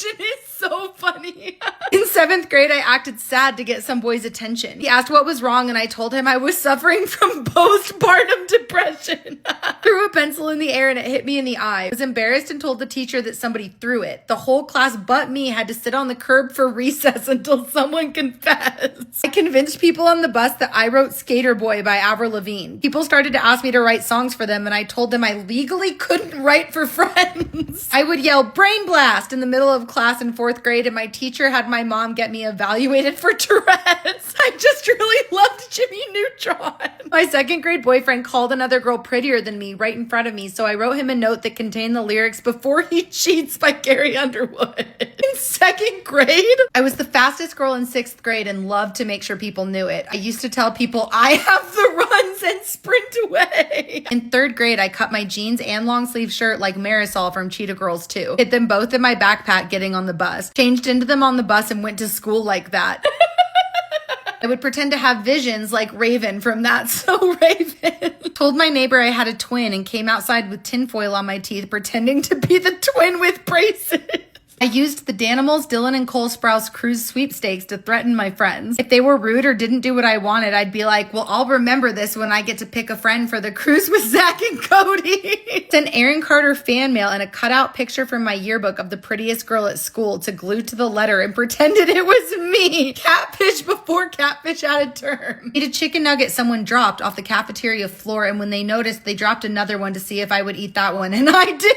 reaction is so funny. In 7th grade, I acted sad to get some boy's attention. He asked what was wrong, and I told him I was suffering from postpartum depression. Threw a pencil in the air and it hit me in the eye. I was embarrassed and told the teacher that somebody threw it. The whole class but me had to sit on the curb for recess until someone confessed. I convinced people on the bus that I wrote Skater Boy by Avril Lavigne. People started to ask me to write songs for them, and I told them I legally couldn't write for friends. I would yell brain blast in the middle of class in 4th grade, and my teacher had my mom get me evaluated for Tourette's. I just really loved Jimmy Neutron. My 2nd grade boyfriend called another girl prettier than me right in front of me, so I wrote him a note that contained the lyrics Before He Cheats by Gary Underwood. In 2nd grade, I was the fastest girl in 6th grade and loved to make sure people knew it. I used to tell people I have the runs and sprint away. In 3rd grade, I cut my jeans and long sleeve shirt like Marisol from Cheetah Girls 2. Hid them both in my backpack getting on the bus. Changed into them on the bus and went to school like that. I would pretend to have visions like Raven from That's So Raven. Told my neighbor I had a twin and came outside with tinfoil on my teeth pretending to be the twin with braces. I used the Danimals, Dylan, and Cole Sprouse cruise sweepstakes to threaten my friends. If they were rude or didn't do what I wanted, I'd be like, well, I'll remember this when I get to pick a friend for the cruise with Zach and Cody. Sent Aaron Carter fan mail and a cutout picture from my yearbook of the prettiest girl at school to glue to the letter and pretended it was me. Catfish before catfish had a term. Ate a chicken nugget someone dropped off the cafeteria floor, and when they noticed, they dropped another one to see if I would eat that one, and I did.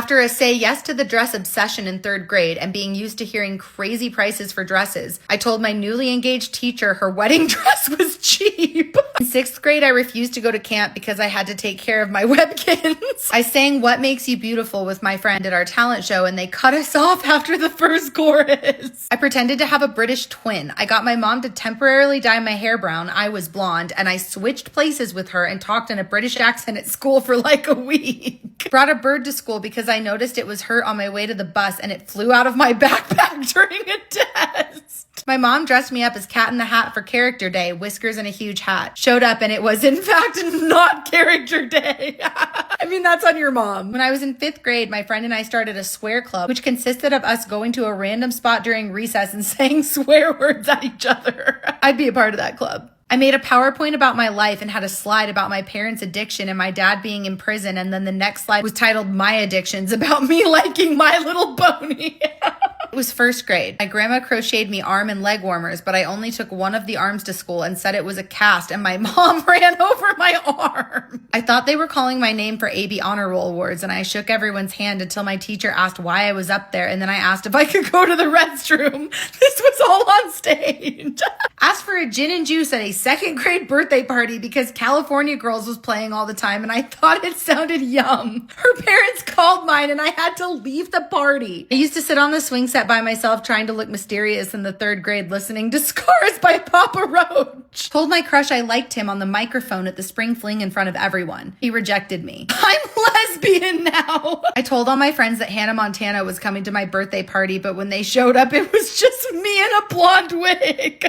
After a say yes to the dress obsession in 3rd grade and being used to hearing crazy prices for dresses, I told my newly engaged teacher her wedding dress was cheap. In 6th grade, I refused to go to camp because I had to take care of my webkins. I sang What Makes You Beautiful with my friend at our talent show, and they cut us off after the first chorus. I pretended to have a British twin. I got my mom to temporarily dye my hair brown. I was blonde, and I switched places with her and talked in a British accent at school for like a week. Brought a bird to school because I noticed it was hurt on my way to the bus, and it flew out of my backpack during a test. My mom dressed me up as Cat in the Hat for Character Day, whiskers and a huge hat. Showed up and it was in fact not Character Day. I mean, that's on your mom. When I was in 5th grade, my friend and I started a swear club, which consisted of us going to a random spot during recess and saying swear words at each other. I'd be a part of that club. I made a PowerPoint about my life and had a slide about my parents' addiction and my dad being in prison, and then the next slide was titled My Addictions, about me liking My Little Pony. It was 1st grade. My grandma crocheted me arm and leg warmers, but I only took one of the arms to school and said it was a cast, and my mom ran over my arm. I thought they were calling my name for AB Honor Roll Awards, and I shook everyone's hand until my teacher asked why I was up there, and then I asked if I could go to the restroom. This was all on stage. Asked for a gin and juice at a 2nd grade birthday party because California Girls was playing all the time, and I thought it sounded yum. Her parents called mine, and I had to leave the party. I used to sit on the swing set by myself trying to look mysterious in the 3rd grade listening to Scars by Papa Roach. Told my crush I liked him on the microphone at the spring fling in front of everyone. He rejected me. I'm lesbian now. I told all my friends that Hannah Montana was coming to my birthday party, but when they showed up, it was just me in a blonde wig.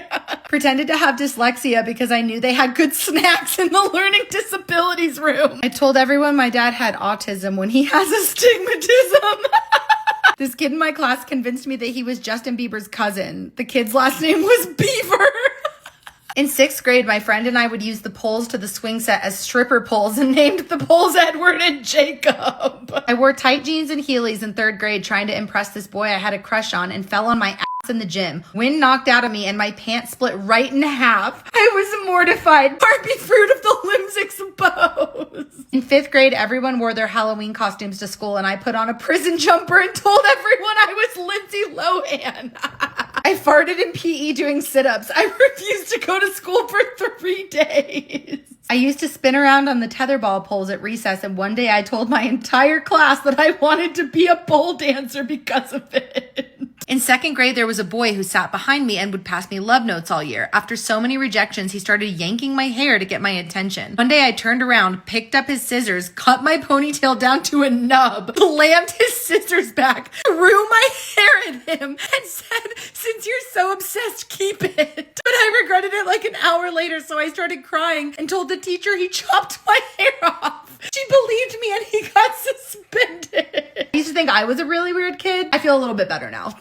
Pretended to have dyslexia because I knew they had good snacks in the learning disabilities room. I told everyone my dad had autism when he has astigmatism. This kid in my class convinced me that he was Justin Bieber's cousin. The kid's last name was Beaver. In 6th grade, my friend and I would use the poles to the swing set as stripper poles and named the poles Edward and Jacob. I wore tight jeans and Heelys in 3rd grade trying to impress this boy I had a crush on and fell on my ass in the gym. Wind knocked out of me and my pants split right in half. I was mortified. Barbie fruit of the limbs exposed. In 5th grade, everyone wore their Halloween costumes to school, and I put on a prison jumper and told everyone I was Lindsay Lohan. I farted in PE doing sit-ups. I refused to go to school for 3 days. I used to spin around on the tetherball poles at recess, and one day I told my entire class that I wanted to be a pole dancer because of it. In 2nd grade, there was a boy who sat behind me and would pass me love notes all year. After so many rejections, he started yanking my hair to get my attention. One day I turned around, picked up his scissors, cut my ponytail down to a nub, slammed his scissors back, threw my hair at him, and said, "Since you're so obsessed, keep it." But I regretted it like an hour later, so I started crying and told the teacher he chopped my hair off. She believed me and he got suspended. I used to think I was a really weird kid. I feel a little bit better now.